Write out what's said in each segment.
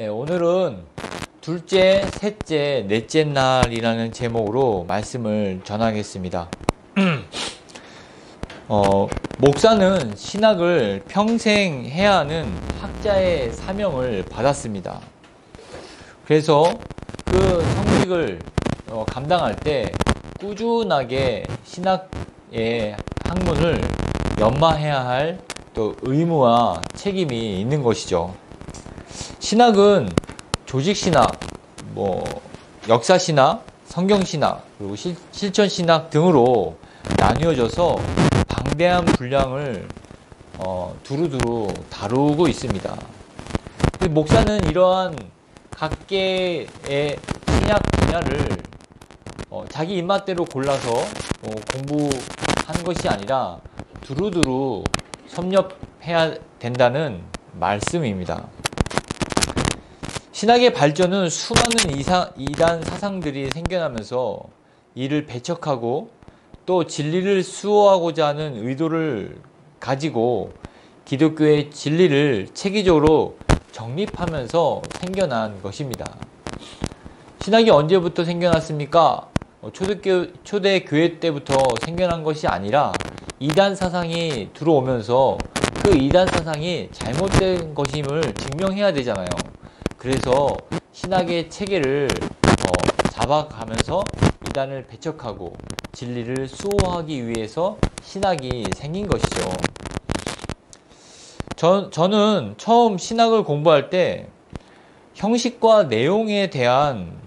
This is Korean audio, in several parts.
오늘은 둘째, 셋째, 넷째 날이라는 제목으로 말씀을 전하겠습니다. 목사는 신학을 평생 해야 하는 학자의 사명을 받았습니다. 그래서 그 성직을 감당할 때 꾸준하게 신학의 학문을 연마해야 할 또 의무와 책임이 있는 것이죠. 신학은 조직신학, 역사신학, 성경신학, 그리고 실천신학 등으로 나뉘어져서 방대한 분량을 두루두루 다루고 있습니다. 목사는 이러한 각계의 신학 분야를 자기 입맛대로 골라서 공부한 것이 아니라 두루두루 섭렵해야 된다는 말씀입니다. 신학의 발전은 수많은 이단 사상들이 생겨나면서 이를 배척하고 또 진리를 수호하고자 하는 의도를 가지고 기독교의 진리를 체계적으로 정립하면서 생겨난 것입니다. 신학이 언제부터 생겨났습니까? 초대 교회 때부터 생겨난 것이 아니라 이단 사상이 들어오면서 그 이단 사상이 잘못된 것임을 증명해야 되잖아요. 그래서 신학의 체계를 잡아가면서 이단을 배척하고 진리를 수호하기 위해서 신학이 생긴 것이죠. 저는 처음 신학을 공부할 때 형식과 내용에 대한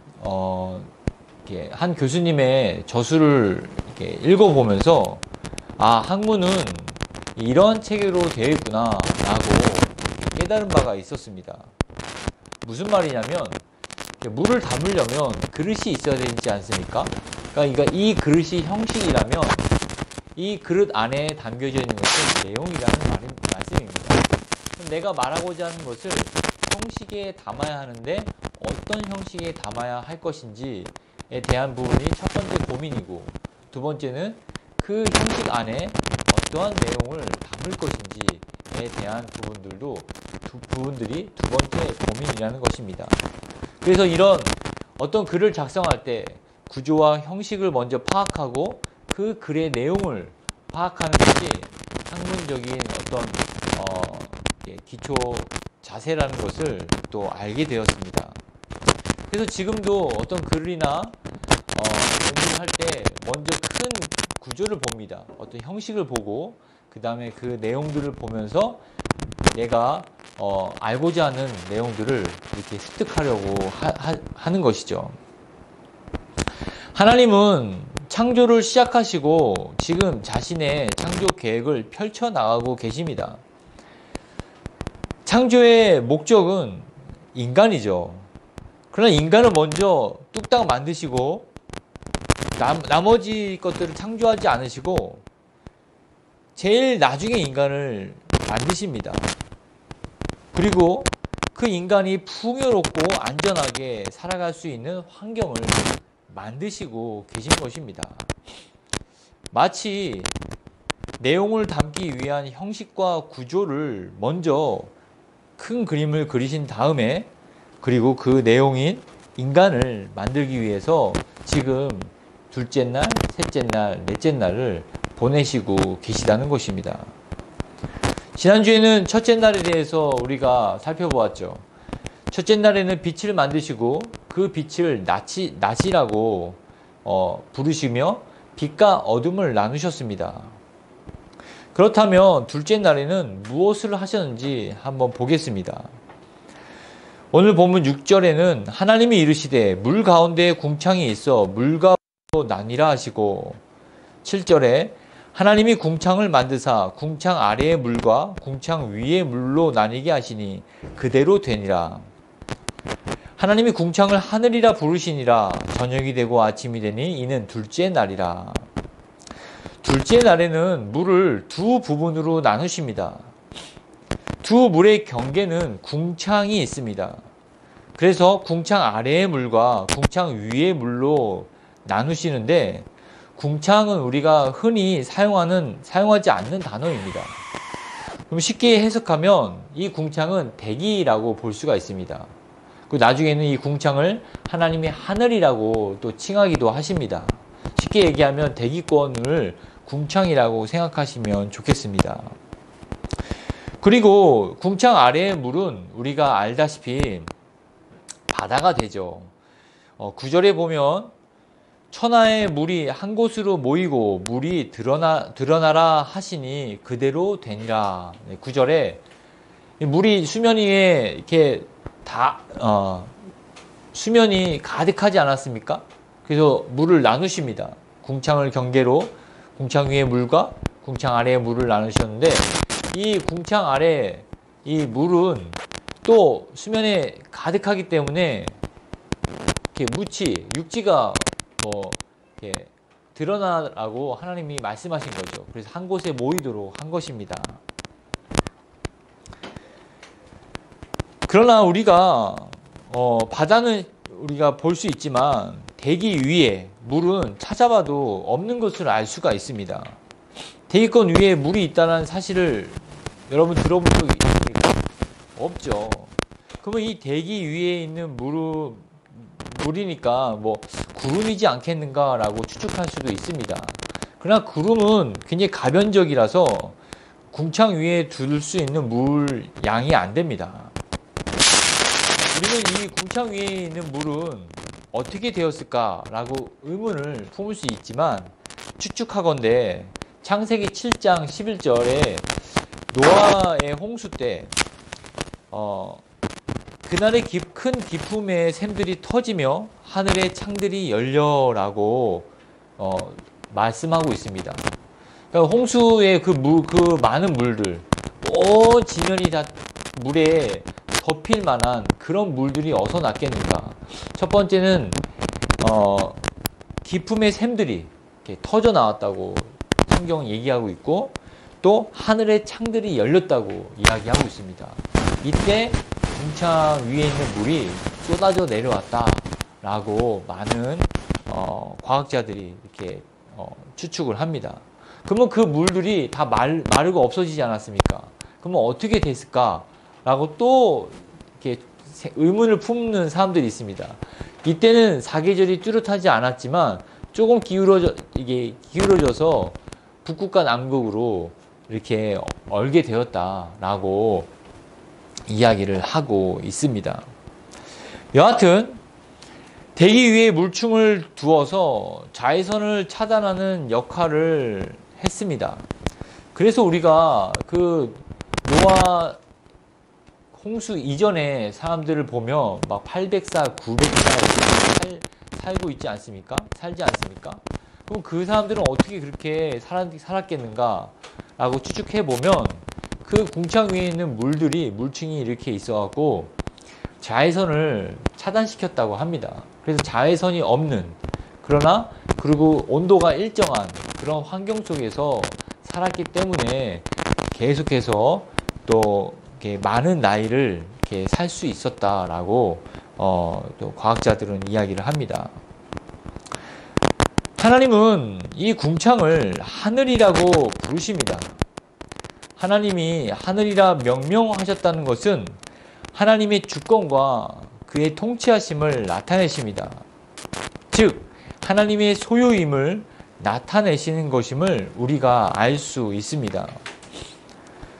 한 교수님의 저술을 읽어보면서 학문은 이런 체계로 되어 있구나 라고 깨달은 바가 있었습니다. 무슨 말이냐면 물을 담으려면 그릇이 있어야 되지 않습니까? 그러니까 이 그릇이 형식이라면 이 그릇 안에 담겨져 있는 것은 내용이라는 말씀입니다. 내가 말하고자 하는 것을 형식에 담아야 하는데 어떤 형식에 담아야 할 것인지에 대한 부분이 첫 번째 고민이고, 두 번째는 그 형식 안에 어떠한 내용을 담을 것인지에 대한 부분들이 두 번째 고민이라는 것입니다. 그래서 이런 어떤 글을 작성할 때 구조와 형식을 먼저 파악하고 그 글의 내용을 파악하는 것이 학문적인 어떤 기초 자세라는 것을 또 알게 되었습니다. 그래서 지금도 어떤 글이나 공부를 할 때 먼저 큰 구조를 봅니다. 어떤 형식을 보고 그 다음에 그 내용들을 보면서 내가 알고자 하는 내용들을 이렇게 습득하려고 하는 것이죠. 하나님은 창조를 시작하시고 지금 자신의 창조 계획을 펼쳐나가고 계십니다. 창조의 목적은 인간이죠. 그러나 인간을 먼저 뚝딱 만드시고 나머지 것들을 창조하지 않으시고 제일 나중에 인간을 만드십니다. 그리고 그 인간이 풍요롭고 안전하게 살아갈 수 있는 환경을 만드시고 계신 것입니다. 마치 내용을 담기 위한 형식과 구조를 먼저 큰 그림을 그리신 다음에 그리고 그 내용인 인간을 만들기 위해서 지금 둘째 날, 셋째 날, 넷째 날을 보내시고 계시다는 것입니다. 지난주에는 첫째 날에 대해서 우리가 살펴보았죠. 첫째 날에는 빛을 만드시고 그 빛을 낮이라고 부르시며 빛과 어둠을 나누셨습니다. 그렇다면 둘째 날에는 무엇을 하셨는지 한번 보겠습니다. 오늘 본문 6절에는 하나님이 이르시되 물 가운데에 궁창이 있어 물과 나뉘라 하시고, 7절에 하나님이 궁창을 만드사 궁창 아래의 물과 궁창 위의 물로 나뉘게 하시니 그대로 되니라. 하나님이 궁창을 하늘이라 부르시니라. 저녁이 되고 아침이 되니 이는 둘째 날이라. 둘째 날에는 물을 두 부분으로 나누십니다. 두 물의 경계는 궁창이 있습니다. 그래서 궁창 아래의 물과 궁창 위의 물로 나누시는데, 궁창은 우리가 흔히 사용하지 않는 단어입니다. 그럼 쉽게 해석하면 이 궁창은 대기라고 볼 수가 있습니다. 그 나중에는 이 궁창을 하나님이 하늘이라고 또 칭하기도 하십니다. 쉽게 얘기하면 대기권을 궁창이라고 생각하시면 좋겠습니다. 그리고 궁창 아래의 물은 우리가 알다시피 바다가 되죠. 9절에 보면 천하의 물이 한 곳으로 모이고 물이 드러나라 하시니 그대로 되니라. 9절에 물이 수면 위에 이렇게 수면이 가득하지 않았습니까? 그래서 물을 나누십니다. 궁창을 경계로 궁창 위의 물과 궁창 아래의 물을 나누셨는데, 이 궁창 아래 이 물은 또 수면에 가득하기 때문에 이렇게 육지가 이렇게 드러나라고 하나님이 말씀하신 거죠. 그래서 한 곳에 모이도록 한 것입니다. 그러나 우리가 바다는 우리가 볼 수 있지만 대기 위에 물은 찾아봐도 없는 것을 알 수가 있습니다. 대기권 위에 물이 있다는 사실을 여러분 들어본 적이 있습니까? 없죠. 그러면 이 대기 위에 있는 물이니까 구름이지 않겠는가라고 추측할 수도 있습니다. 그러나 구름은 굉장히 가변적이라서 궁창 위에 둘 수 있는 물 양이 안 됩니다. 우리는 이 궁창 위에 있는 물은 어떻게 되었을까라고 의문을 품을 수 있지만, 추측하건대 창세기 7장 11절에 노아의 홍수 때 그날의 큰 기품의 샘들이 터지며 하늘의 창들이 열려라고 말씀하고 있습니다. 그러니까 홍수의 그 많은 물들, 온 지면이 다 물에 덮일 만한 그런 물들이 어디서 났겠는가. 첫 번째는 기품의 샘들이 이렇게 터져 나왔다고 성경은 얘기하고 있고, 또 하늘의 창들이 열렸다고 이야기하고 있습니다. 이때 궁창 위에 있는 물이 쏟아져 내려왔다라고 많은 과학자들이 이렇게 추측을 합니다. 그러면 그 물들이 다 마르고 없어지지 않았습니까? 그러면 어떻게 됐을까라고 또 이렇게 의문을 품는 사람들이 있습니다. 이때는 사계절이 뚜렷하지 않았지만 조금 기울어져서 북극과 남극으로 이렇게 얼게 되었다라고 이야기를 하고 있습니다. 여하튼 대기 위에 물충을 두어서 자외선을 차단하는 역할을 했습니다. 그래서 우리가 그 노아 홍수 이전에 사람들을 보면 막 800살, 900살 살고 있지 않습니까? 살지 않습니까? 그럼 그 사람들은 어떻게 그렇게 살았겠는가? 라고 추측해 보면 그 궁창 위에 있는 물층이 이렇게 있어갖고 자외선을 차단시켰다고 합니다. 그래서 자외선이 없는, 그리고 온도가 일정한 그런 환경 속에서 살았기 때문에 계속해서 또 이렇게 많은 나이를 이렇게 살 수 있었다라고 또 과학자들은 이야기를 합니다. 하나님은 이 궁창을 하늘이라고 부르십니다. 하나님이 하늘이라 명명하셨다는 것은 하나님의 주권과 그의 통치하심을 나타내십니다. 즉 하나님의 소유임을 나타내시는 것임을 우리가 알 수 있습니다.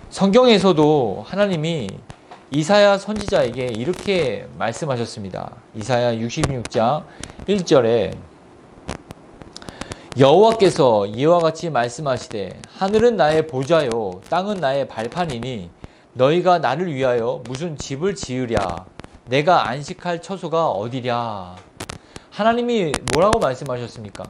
성경에서도 하나님이 이사야 선지자에게 이렇게 말씀하셨습니다. 이사야 66장 1절에 여호와께서 이와 같이 말씀하시되 하늘은 나의 보좌요 땅은 나의 발판이니 너희가 나를 위하여 무슨 집을 지으랴 내가 안식할 처소가 어디랴. 하나님이 뭐라고 말씀하셨습니까?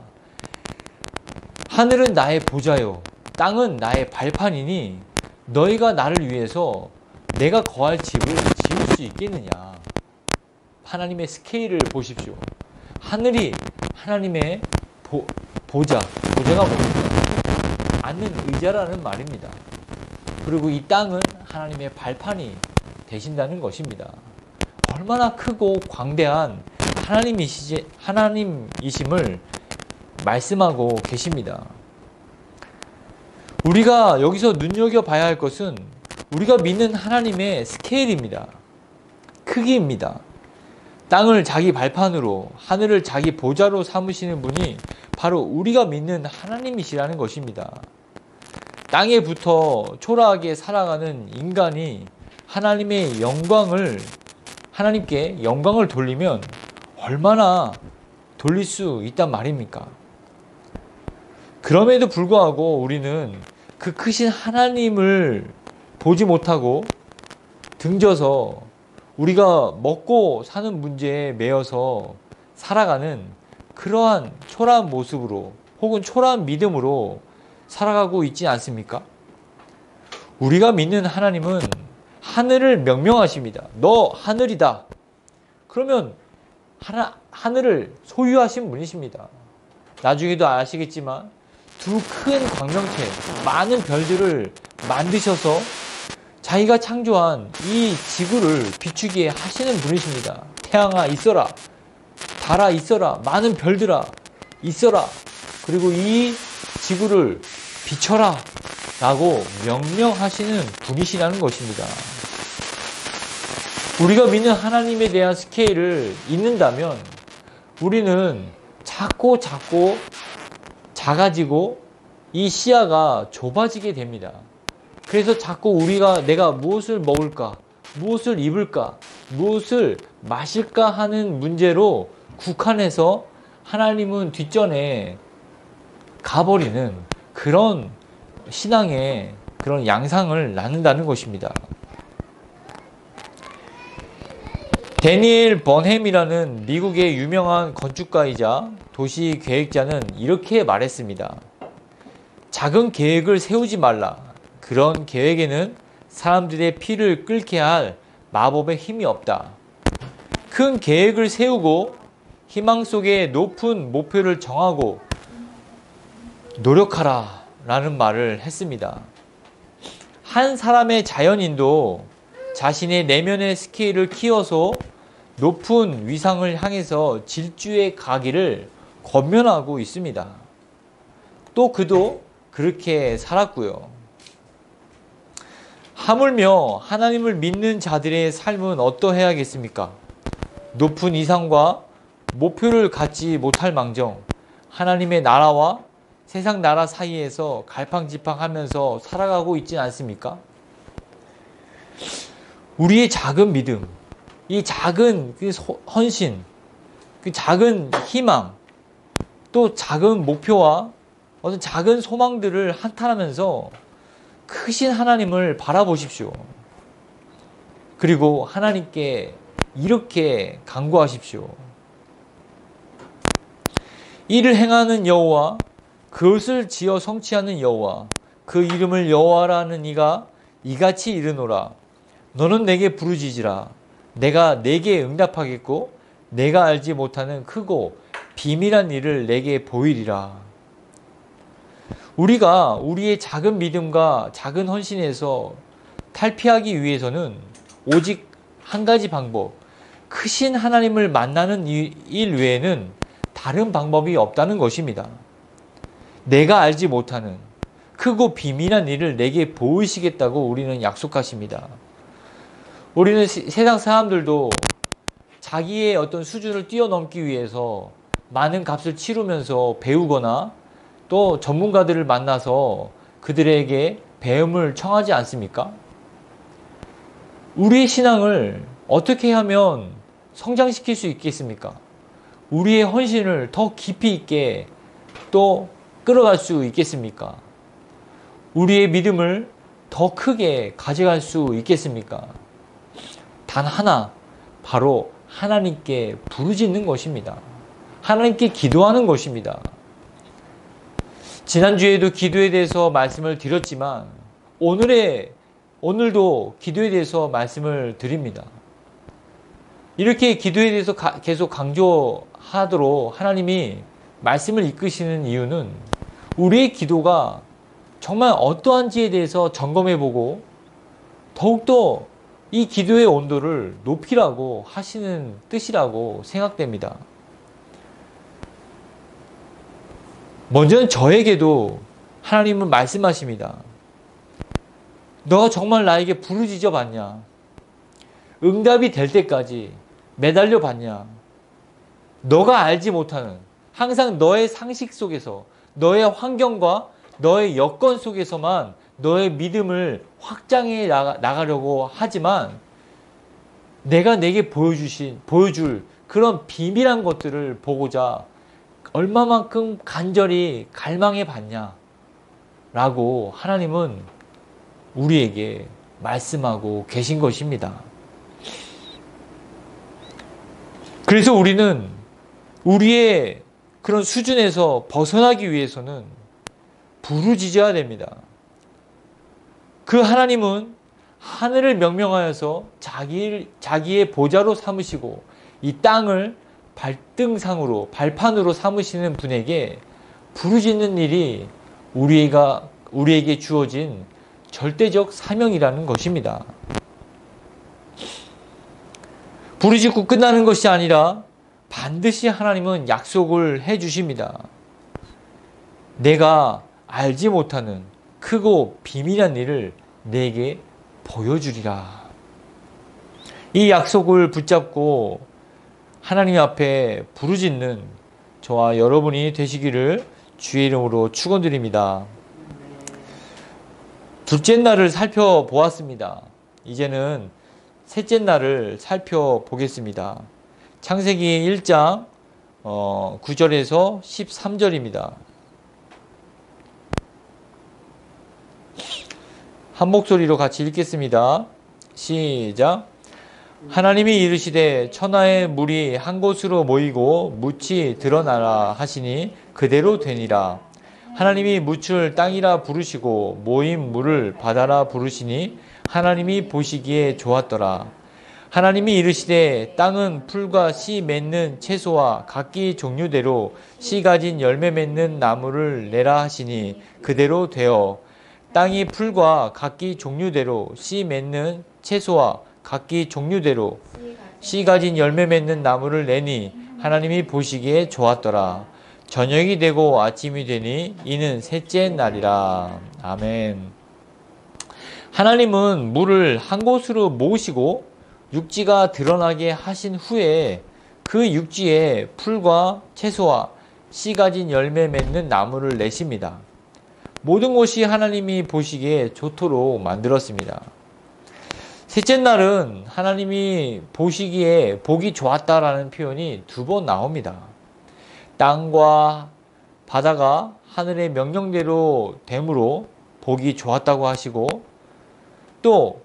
하늘은 나의 보좌요 땅은 나의 발판이니 너희가 나를 위해서 내가 거할 집을 지을 수 있겠느냐. 하나님의 스케일을 보십시오. 하늘이 하나님의 보좌가 뭡니까? 앉는 의자라는 말입니다. 그리고 이 땅은 하나님의 발판이 되신다는 것입니다. 얼마나 크고 광대한 하나님이심을 말씀하고 계십니다. 우리가 여기서 눈여겨봐야 할 것은 우리가 믿는 하나님의 스케일입니다. 크기입니다. 땅을 자기 발판으로, 하늘을 자기 보좌로 삼으시는 분이 바로 우리가 믿는 하나님이시라는 것입니다. 땅에 붙어 초라하게 살아가는 인간이 하나님의 영광을, 하나님께 영광을 돌리면 얼마나 돌릴 수 있단 말입니까? 그럼에도 불구하고 우리는 그 크신 하나님을 보지 못하고 등져서 우리가 먹고 사는 문제에 매여서 살아가는 그러한 초라한 모습으로 혹은 초라한 믿음으로 살아가고 있지 않습니까? 우리가 믿는 하나님은 하늘을 명명하십니다. 너 하늘이다. 그러면 하늘을 소유하신 분이십니다. 나중에도 아시겠지만 두 큰 광명체, 많은 별들을 만드셔서 자기가 창조한 이 지구를 비추게 하시는 분이십니다. 태양아 있어라. 달아 있어라. 많은 별들아 있어라. 그리고 이 지구를 비춰라 라고 명령하시는 분이시라는 것입니다. 우리가 믿는 하나님에 대한 스케일을 잊는다면 우리는 자꾸 작아지고 이 시야가 좁아지게 됩니다. 그래서 자꾸 내가 무엇을 먹을까, 무엇을 입을까, 무엇을 마실까 하는 문제로 국한해서 하나님은 뒷전에 가버리는 그런 신앙의 그런 양상을 낳는다는 것입니다. 데니엘 번햄이라는 미국의 유명한 건축가이자 도시 계획자는 이렇게 말했습니다. 작은 계획을 세우지 말라. 그런 계획에는 사람들의 피를 끓게 할 마법의 힘이 없다. 큰 계획을 세우고 희망 속에 높은 목표를 정하고 노력하라 라는 말을 했습니다. 한 사람의 자연인도 자신의 내면의 스케일을 키워서 높은 위상을 향해서 질주해 가기를 권면하고 있습니다. 또 그도 그렇게 살았고요. 하물며 하나님을 믿는 자들의 삶은 어떠해야겠습니까? 높은 이상과 목표를 갖지 못할 망정 하나님의 나라와 세상 나라 사이에서 갈팡질팡하면서 살아가고 있지 않습니까? 우리의 작은 믿음, 이 작은 헌신, 그 작은 희망, 또 작은 목표와 어떤 작은 소망들을 한탄하면서 크신 하나님을 바라보십시오. 그리고 하나님께 이렇게 간구하십시오. 이를 행하는 여호와, 그것을 지어 성취하는 여호와, 그 이름을 여호와라는 이가 이같이 이르노라. 너는 내게 부르짖으라. 내가 내게 응답하겠고 내가 알지 못하는 크고 비밀한 일을 내게 보이리라. 우리가 우리의 작은 믿음과 작은 헌신에서 탈피하기 위해서는 오직 한 가지 방법, 크신 하나님을 만나는 일 외에는 다른 방법이 없다는 것입니다. 내가 알지 못하는 크고 비밀한 일을 내게 보이시겠다고 우리는 약속하십니다. 우리는 세상 사람들도 자기의 어떤 수준을 뛰어넘기 위해서 많은 값을 치르면서 배우거나 또 전문가들을 만나서 그들에게 배움을 청하지 않습니까? 우리의 신앙을 어떻게 하면 성장시킬 수 있겠습니까? 우리의 헌신을 더 깊이 있게 또 끌어갈 수 있겠습니까? 우리의 믿음을 더 크게 가져갈 수 있겠습니까? 단 하나, 바로 하나님께 부르짖는 것입니다. 하나님께 기도하는 것입니다. 지난주에도 기도에 대해서 말씀을 드렸지만 오늘도 기도에 대해서 말씀을 드립니다. 이렇게 기도에 대해서 계속 강조하도록 하나님이 말씀을 이끄시는 이유는 우리의 기도가 정말 어떠한지에 대해서 점검해보고 더욱더 이 기도의 온도를 높이라고 하시는 뜻이라고 생각됩니다. 먼저는 저에게도 하나님은 말씀하십니다. 너가 정말 나에게 부르짖어 봤냐? 응답이 될 때까지 매달려 봤냐? 너가 알지 못하는, 항상 너의 상식 속에서, 너의 환경과 너의 여건 속에서만 너의 믿음을 확장해 나가려고 하지만, 내가 내게 보여줄 그런 비밀한 것들을 보고자 얼마만큼 간절히 갈망해 봤냐? 라고 하나님은 우리에게 말씀하고 계신 것입니다. 그래서 우리는 우리의 그런 수준에서 벗어나기 위해서는 부르짖어야 됩니다. 그 하나님은 하늘을 명명하여서 자기의 보좌로 삼으시고 이 땅을 발판으로 삼으시는 분에게 부르짖는 일이 우리에게 주어진 절대적 사명이라는 것입니다. 부르짖고 끝나는 것이 아니라 반드시 하나님은 약속을 해주십니다. 내가 알지 못하는 크고 비밀한 일을 내게 보여주리라. 이 약속을 붙잡고 하나님 앞에 부르짖는 저와 여러분이 되시기를 주의 이름으로 축원드립니다. 둘째 날을 살펴보았습니다. 이제는 셋째 날을 살펴보겠습니다. 창세기 1장 9절에서 13절입니다. 한 목소리로 같이 읽겠습니다. 시작. 하나님이 이르시되 천하의 물이 한 곳으로 모이고 묻이 드러나라 하시니 그대로 되니라. 하나님이 묻을 땅이라 부르시고 모인 물을 바다라 부르시니 하나님이 보시기에 좋았더라. 하나님이 이르시되 땅은 풀과 씨 맺는 채소와 각기 종류대로 씨 가진 열매 맺는 나무를 내라 하시니 그대로 되어 땅이 풀과 각기 종류대로 씨 맺는 채소와 각기 종류대로 씨 가진 열매 맺는 나무를 내니 하나님이 보시기에 좋았더라. 저녁이 되고 아침이 되니 이는 셋째 날이라. 아멘. 하나님은 물을 한 곳으로 모으시고 육지가 드러나게 하신 후에 그 육지에 풀과 채소와 씨 가진 열매 맺는 나무를 내십니다. 모든 것이 하나님이 보시기에 좋도록 만들었습니다. 셋째 날은 하나님이 보시기에 보기 좋았다라는 표현이 2번 나옵니다. 땅과 바다가 하늘의 명령대로 됨으로 보기 좋았다고 하시고, 또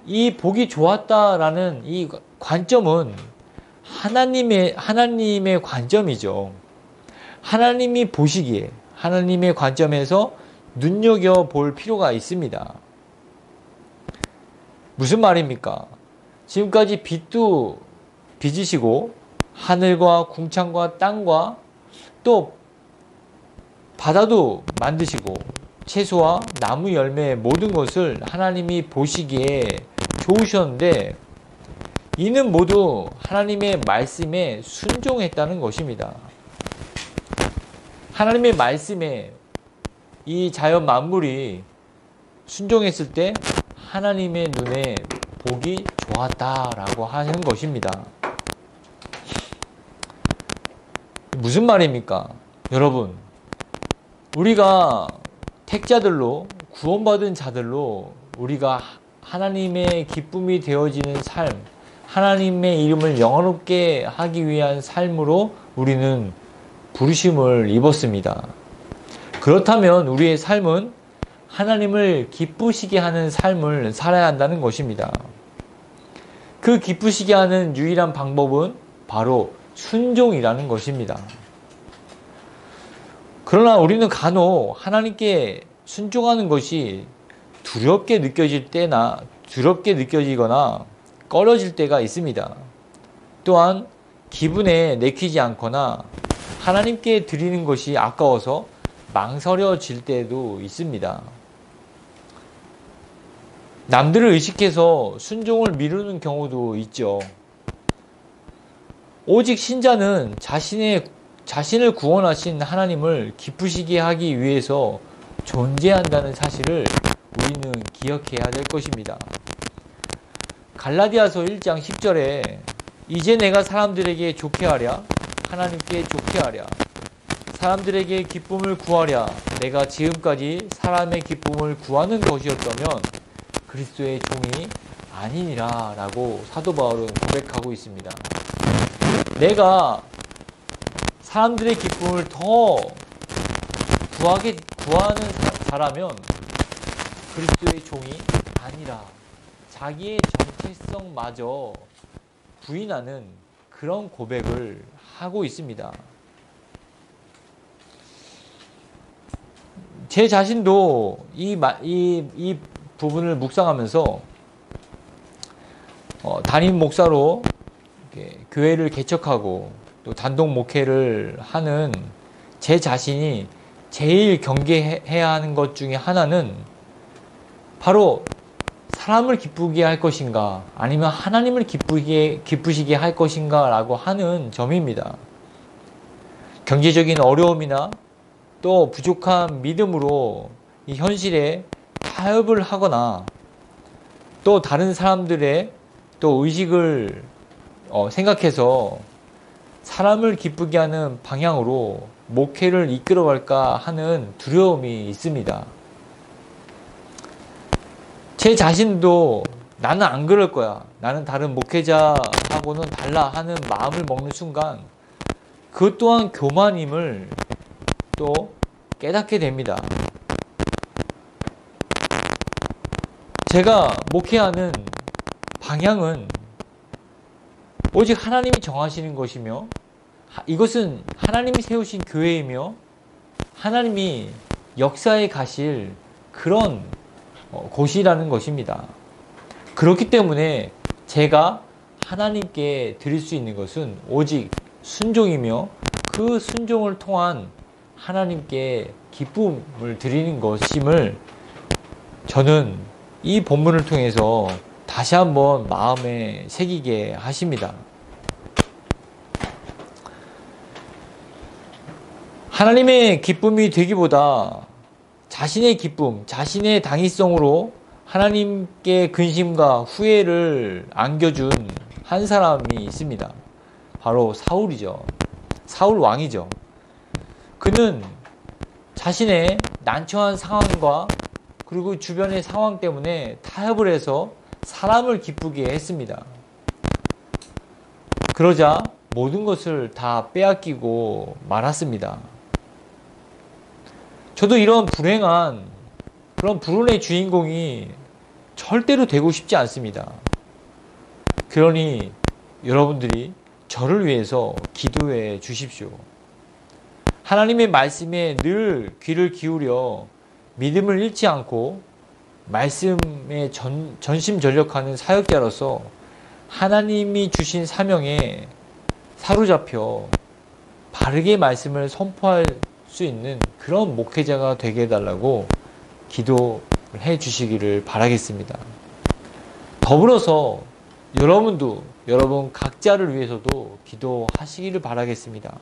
이 보기 좋았다라는 이 관점은 하나님의 관점이죠. 하나님이 보시기에 하나님의 관점에서 눈여겨볼 필요가 있습니다. 무슨 말입니까? 지금까지 빛도 빚으시고 하늘과 궁창과 땅과 또 바다도 만드시고 채소와 나무 열매 모든 것을 하나님이 보시기에 좋으셨는데, 이는 모두 하나님의 말씀에 순종했다는 것입니다. 하나님의 말씀에 이 자연 만물이 순종했을 때 하나님의 눈에 보기 좋았다라고 하는 것입니다. 무슨 말입니까? 여러분, 우리가 택자들로 구원받은 자들로 우리가 하나님의 기쁨이 되어지는 삶, 하나님의 이름을 영화롭게 하기 위한 삶으로 우리는 부르심을 입었습니다. 그렇다면 우리의 삶은 하나님을 기쁘시게 하는 삶을 살아야 한다는 것입니다. 그 기쁘시게 하는 유일한 방법은 바로 순종이라는 것입니다. 그러나 우리는 간혹 하나님께 순종하는 것이 두렵게 느껴지거나 꺼려질 때가 있습니다. 또한 기분에 내키지 않거나 하나님께 드리는 것이 아까워서 망설여질 때도 있습니다. 남들을 의식해서 순종을 미루는 경우도 있죠. 오직 신자는 자신을 구원하신 하나님을 기쁘시게 하기 위해서 존재한다는 사실을 우리는 기억해야 될 것입니다. 갈라디아서 1장 10절에 이제 내가 사람들에게 좋게 하랴, 하나님께 좋게 하랴, 사람들에게 기쁨을 구하랴. 내가 지금까지 사람의 기쁨을 구하는 것이었다면 그리스도의 종이 아니니라 라고 사도 바울은 고백하고 있습니다. 내가 사람들의 기쁨을 더 구하는 자라면 그리스도의 종이 아니라, 자기의 정체성마저 부인하는 그런 고백을 하고 있습니다. 제 자신도 이 부분을 묵상하면서 담임 목사로 교회를 개척하고 또 단독 목회를 하는 제 자신이 제일 경계해야 하는 것 중에 하나는 바로 사람을 기쁘게 할 것인가 아니면 하나님을 기쁘시게 할 것인가 라고 하는 점입니다. 경제적인 어려움이나 또 부족한 믿음으로 이 현실에 타협을 하거나 또 다른 사람들의 또 의식을 생각해서 사람을 기쁘게 하는 방향으로 목회를 이끌어갈까 하는 두려움이 있습니다. 제 자신도 나는 안 그럴 거야, 나는 다른 목회자하고는 달라 하는 마음을 먹는 순간 그것 또한 교만임을 또 깨닫게 됩니다. 제가 목회하는 방향은 오직 하나님이 정하시는 것이며, 이것은 하나님이 세우신 교회이며 하나님이 역사에 가실 그런 곳이라는 것입니다. 그렇기 때문에 제가 하나님께 드릴 수 있는 것은 오직 순종이며 그 순종을 통한 하나님께 기쁨을 드리는 것임을 저는 이 본문을 통해서 다시 한번 마음에 새기게 하십니다. 하나님의 기쁨이 되기보다 자신의 기쁨, 자신의 당위성으로 하나님께 근심과 후회를 안겨준 한 사람이 있습니다. 바로 사울이죠. 사울 왕이죠. 그는 자신의 난처한 상황과 그리고 주변의 상황 때문에 타협을 해서 사람을 기쁘게 했습니다. 그러자 모든 것을 다 빼앗기고 말았습니다. 저도 이런 불행한 그런 불운의 주인공이 절대로 되고 싶지 않습니다. 그러니 여러분들이 저를 위해서 기도해 주십시오. 하나님의 말씀에 늘 귀를 기울여 믿음을 잃지 않고 말씀에 전심전력하는 사역자로서 하나님이 주신 사명에 사로잡혀 바르게 말씀을 선포할 수 있는 그런 목회자가 되게 해달라고 기도해 주시기를 바라겠습니다. 더불어서 여러분도 여러분 각자를 위해서도 기도하시기를 바라겠습니다.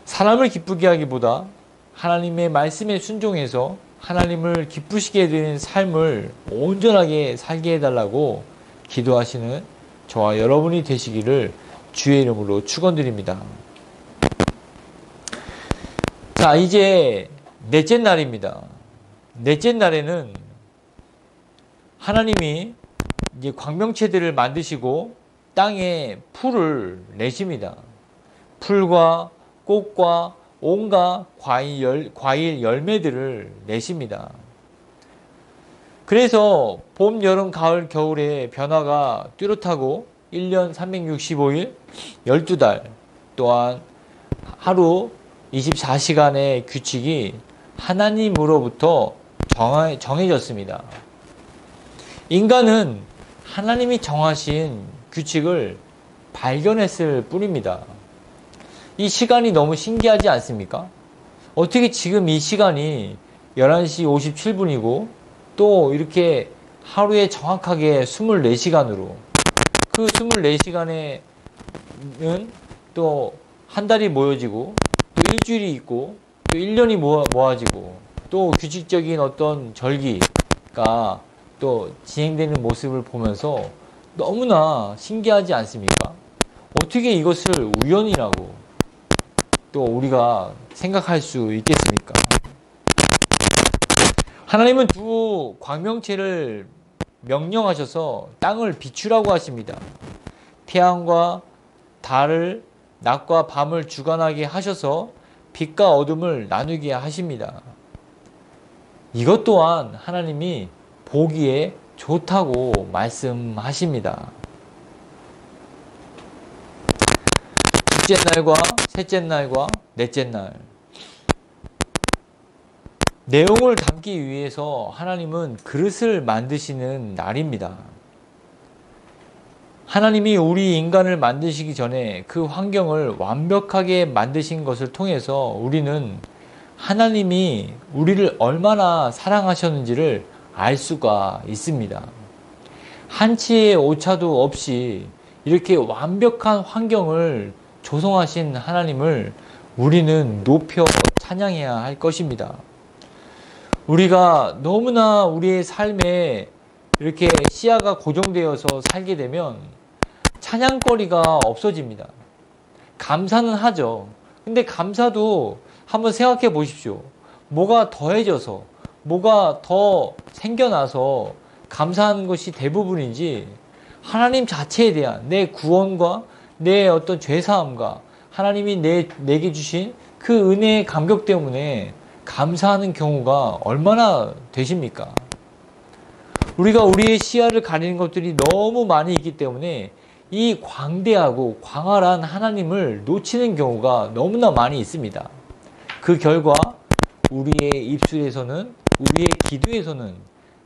사람을 기쁘게 하기보다 하나님의 말씀에 순종해서 하나님을 기쁘시게 되는 삶을 온전하게 살게 해달라고 기도하시는 저와 여러분이 되시기를 주의 이름으로 축원드립니다. 자, 이제 넷째 날입니다. 넷째 날에는 하나님이 이제 광명체들을 만드시고 땅에 풀을 내십니다. 풀과 꽃과 온갖 과일 열매들을 내십니다. 그래서 봄, 여름, 가을, 겨울의 변화가 뚜렷하고 1년 365일 12달 또한 하루 24시간의 규칙이 하나님으로부터 정해졌습니다. 인간은 하나님이 정하신 규칙을 발견했을 뿐입니다. 이 시간이 너무 신기하지 않습니까? 어떻게 지금 이 시간이 11시 57분이고 또 이렇게 하루에 정확하게 24시간으로 그 24시간에는 또 한 달이 모여지고 또 일주일이 있고 또 1년이 모아지고 또 규칙적인 어떤 절기가 또 진행되는 모습을 보면서 너무나 신기하지 않습니까? 어떻게 이것을 우연이라고 또 우리가 생각할 수 있겠습니까? 하나님은 두 광명체를 명령하셔서 땅을 비추라고 하십니다. 태양과 달을, 낮과 밤을 주관하게 하셔서 빛과 어둠을 나누게 하십니다. 이것 또한 하나님이 보기에 좋다고 말씀하십니다. 둘째 날과 셋째 날과 넷째 날. 내용을 담기 위해서 하나님은 그릇을 만드시는 날입니다. 하나님이 우리 인간을 만드시기 전에 그 환경을 완벽하게 만드신 것을 통해서 우리는 하나님이 우리를 얼마나 사랑하셨는지를 알 수가 있습니다. 한치의 오차도 없이 이렇게 완벽한 환경을 조성하신 하나님을 우리는 높여 찬양해야 할 것입니다. 우리가 너무나 우리의 삶에 이렇게 시야가 고정되어서 살게 되면 찬양거리가 없어집니다. 감사는 하죠. 근데 감사도 한번 생각해 보십시오. 뭐가 더해져서, 뭐가 더 생겨나서 감사하는 것이 대부분이지, 하나님 자체에 대한 내 구원과 내 어떤 죄사함과 하나님이 내게 주신 그 은혜의 감격 때문에 감사하는 경우가 얼마나 되십니까? 우리가 우리의 시야를 가리는 것들이 너무 많이 있기 때문에 이 광대하고 광활한 하나님을 놓치는 경우가 너무나 많이 있습니다. 그 결과 우리의 입술에서는, 우리의 기도에서는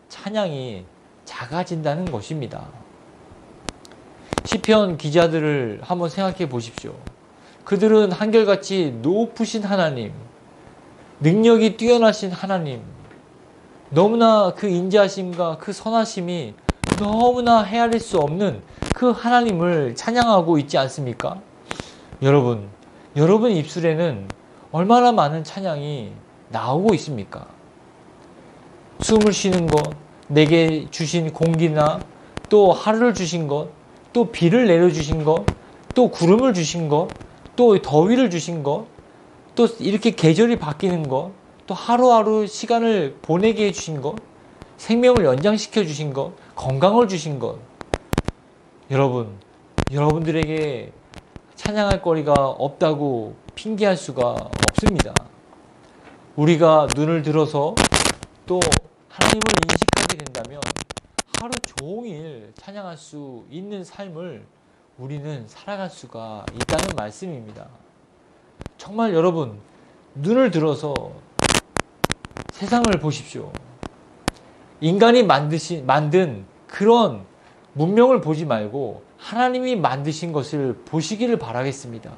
찬양이 작아진다는 것입니다. 시편 기자들을 한번 생각해 보십시오. 그들은 한결같이 높으신 하나님, 능력이 뛰어나신 하나님, 너무나 그 인자하심과 그 선하심이 너무나 헤아릴 수 없는 그 하나님을 찬양하고 있지 않습니까? 여러분 입술에는 얼마나 많은 찬양이 나오고 있습니까? 숨을 쉬는 것, 내게 주신 공기나 또 하루를 주신 것, 또 비를 내려주신 것, 또 구름을 주신 것, 또 더위를 주신 것, 또 이렇게 계절이 바뀌는 것, 또 하루하루 시간을 보내게 해주신 것, 생명을 연장시켜 주신 것, 건강을 주신 것. 여러분들에게 찬양할 거리가 없다고 핑계할 수가 없습니다. 우리가 눈을 들어서 또 하나님을 인식하게 된다면 하루 종일 찬양할 수 있는 삶을 우리는 살아갈 수가 있다는 말씀입니다. 정말 여러분, 눈을 들어서 세상을 보십시오. 인간이 만든 그런 문명을 보지 말고 하나님이 만드신 것을 보시기를 바라겠습니다.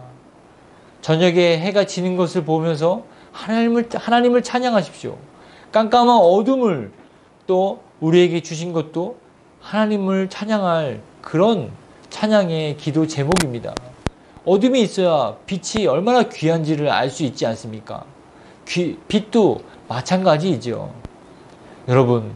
저녁에 해가 지는 것을 보면서 하나님을 찬양하십시오. 깜깜한 어둠을 또 우리에게 주신 것도 하나님을 찬양할 그런 찬양의 기도 제목입니다. 어둠이 있어야 빛이 얼마나 귀한지를 알 수 있지 않습니까? 빛도 마찬가지이죠. 여러분,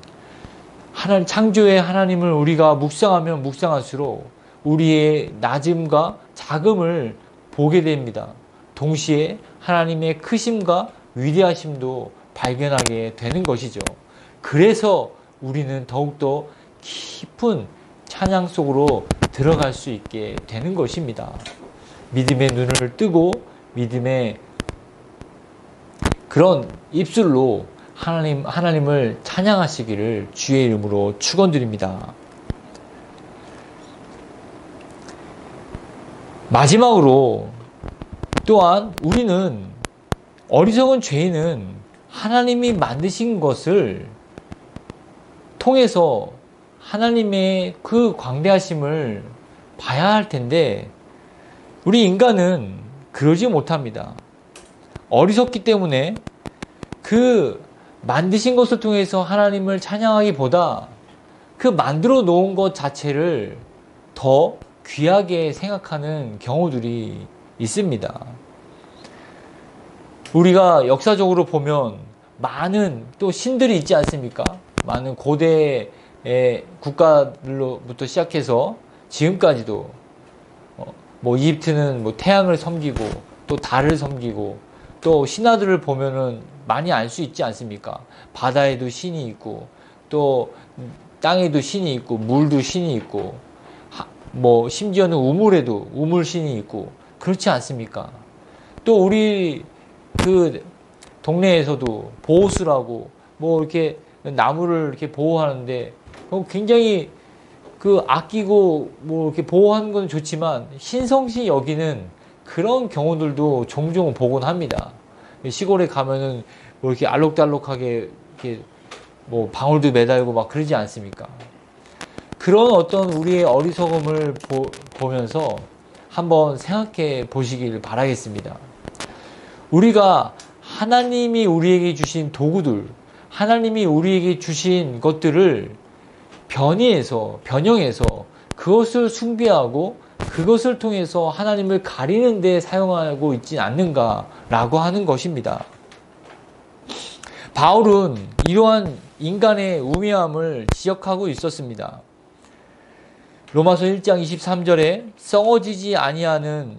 창조의 하나님을 우리가 묵상하면 묵상할수록 우리의 낮음과 작음을 보게 됩니다. 동시에 하나님의 크심과 위대하심도 발견하게 되는 것이죠. 그래서 우리는 더욱더 깊은 찬양 속으로 들어갈 수 있게 되는 것입니다. 믿음의 눈을 뜨고 믿음의 그런 입술로 하나님을 찬양하시기를 주의 이름으로 축원드립니다. 마지막으로 또한 우리는 어리석은 죄인은 하나님이 만드신 것을 통해서 하나님의 그 광대하심을 봐야 할 텐데 우리 인간은 그러지 못합니다. 어리석기 때문에 그 만드신 것을 통해서 하나님을 찬양하기보다 그 만들어 놓은 것 자체를 더 귀하게 생각하는 경우들이 있습니다. 우리가 역사적으로 보면 많은 또 신들이 있지 않습니까? 많은 고대 국가들로부터 시작해서 지금까지도 뭐 이집트는 뭐 태양을 섬기고 또 달을 섬기고 또 신화들을 보면은 많이 알 수 있지 않습니까? 바다에도 신이 있고 또 땅에도 신이 있고 물도 신이 있고 뭐 심지어는 우물에도 우물신이 있고 그렇지 않습니까? 또 우리 그 동네에서도 보호수라고 뭐 이렇게 나무를 이렇게 보호하는데 굉장히 그 아끼고 뭐 이렇게 보호하는 건 좋지만 신성시 여기는 그런 경우들도 종종 보곤 합니다. 시골에 가면은 뭐 이렇게 알록달록하게 이렇게 뭐 방울도 매달고 막 그러지 않습니까? 그런 어떤 우리의 어리석음을 보면서 한번 생각해 보시길 바라겠습니다. 우리가 하나님이 우리에게 주신 도구들, 하나님이 우리에게 주신 것들을 변형해서 그것을 숭배하고 그것을 통해서 하나님을 가리는 데 사용하고 있지 않는가라고 하는 것입니다. 바울은 이러한 인간의 우매함을 지적하고 있었습니다. 로마서 1장 23절에 썩어지지 아니하는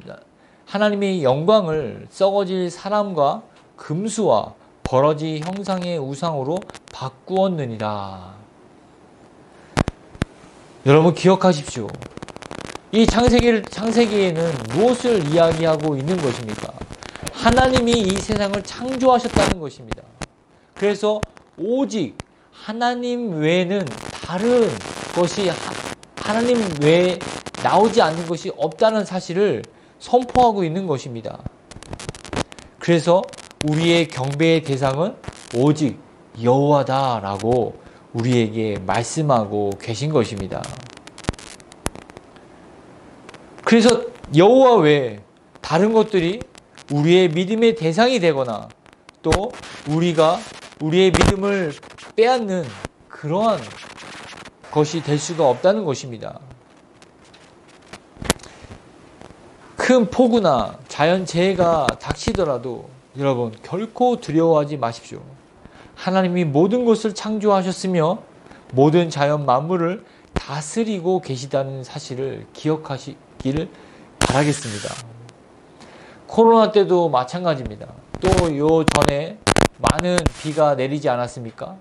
하나님의 영광을 썩어질 사람과 금수와 버러지 형상의 우상으로 바꾸었느니라. 여러분 기억하십시오. 이 창세기에는 무엇을 이야기하고 있는 것입니까? 하나님이 이 세상을 창조하셨다는 것입니다. 그래서 오직 하나님 외에는 다른 것이 하나님 외에 나오지 않는 것이 없다는 사실을 선포하고 있는 것입니다. 그래서 우리의 경배의 대상은 오직 여호와다라고 우리에게 말씀하고 계신 것입니다. 그래서 여호와 외에 다른 것들이 우리의 믿음의 대상이 되거나 또 우리가 우리의 믿음을 빼앗는 그러한 것이 될 수가 없다는 것입니다. 큰 폭우나 자연재해가 닥치더라도 여러분 결코 두려워하지 마십시오. 하나님이 모든 것을 창조하셨으며 모든 자연 만물을 다스리고 계시다는 사실을 기억하시기를 바라겠습니다. 코로나 때도 마찬가지입니다. 또 요 전에 많은 비가 내리지 않았습니까?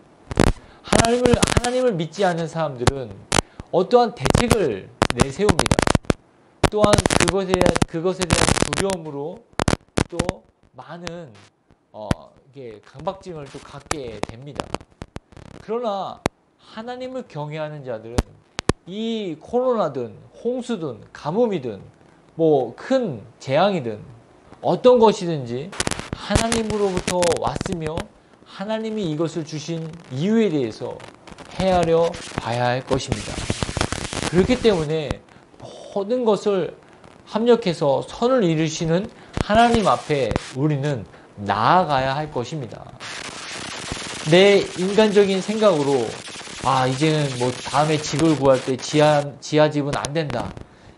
하나님을 믿지 않는 사람들은 어떠한 대책을 내세웁니다. 또한 그것에 대한 두려움으로 또 많은 이게 강박증을 또 갖게 됩니다. 그러나 하나님을 경외하는 자들은 이 코로나든 홍수든 가뭄이든 뭐 큰 재앙이든 어떤 것이든지 하나님으로부터 왔으며 하나님이 이것을 주신 이유에 대해서 헤아려 봐야 할 것입니다. 그렇기 때문에 모든 것을 합력해서 선을 이루시는 하나님 앞에 우리는 나아가야 할 것입니다. 내 인간적인 생각으로 이제는 뭐 다음에 집을 구할 때 지하집은 안 된다.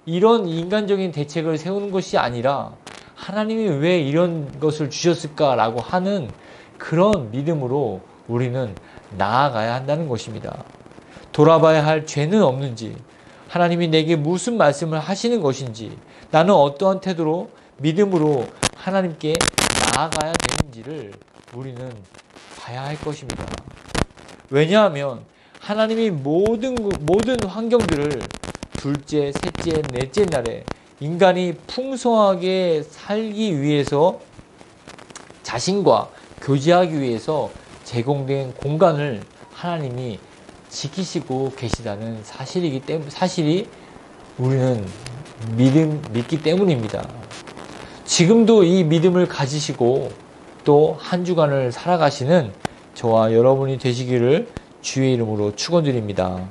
이런 인간적인 대책을 세우는 것이 아니라 하나님이 왜 이런 것을 주셨을까라고 하는 그런 믿음으로 우리는 나아가야 한다는 것입니다. 돌아봐야 할 죄는 없는지, 하나님이 내게 무슨 말씀을 하시는 것인지, 나는 어떠한 태도로 믿음으로 하나님께 나아가야 되는지를 우리는 봐야 할 것입니다. 왜냐하면 하나님이 모든 환경들을 둘째, 셋째, 넷째 날에 인간이 풍성하게 살기 위해서 자신과 교제하기 위해서 제공된 공간을 하나님이 지키시고 계시다는 사실이 우리는 믿기 때문입니다. 지금도 이 믿음을 가지시고 또 한 주간을 살아가시는 저와 여러분이 되시기를 주의 이름으로 축원드립니다.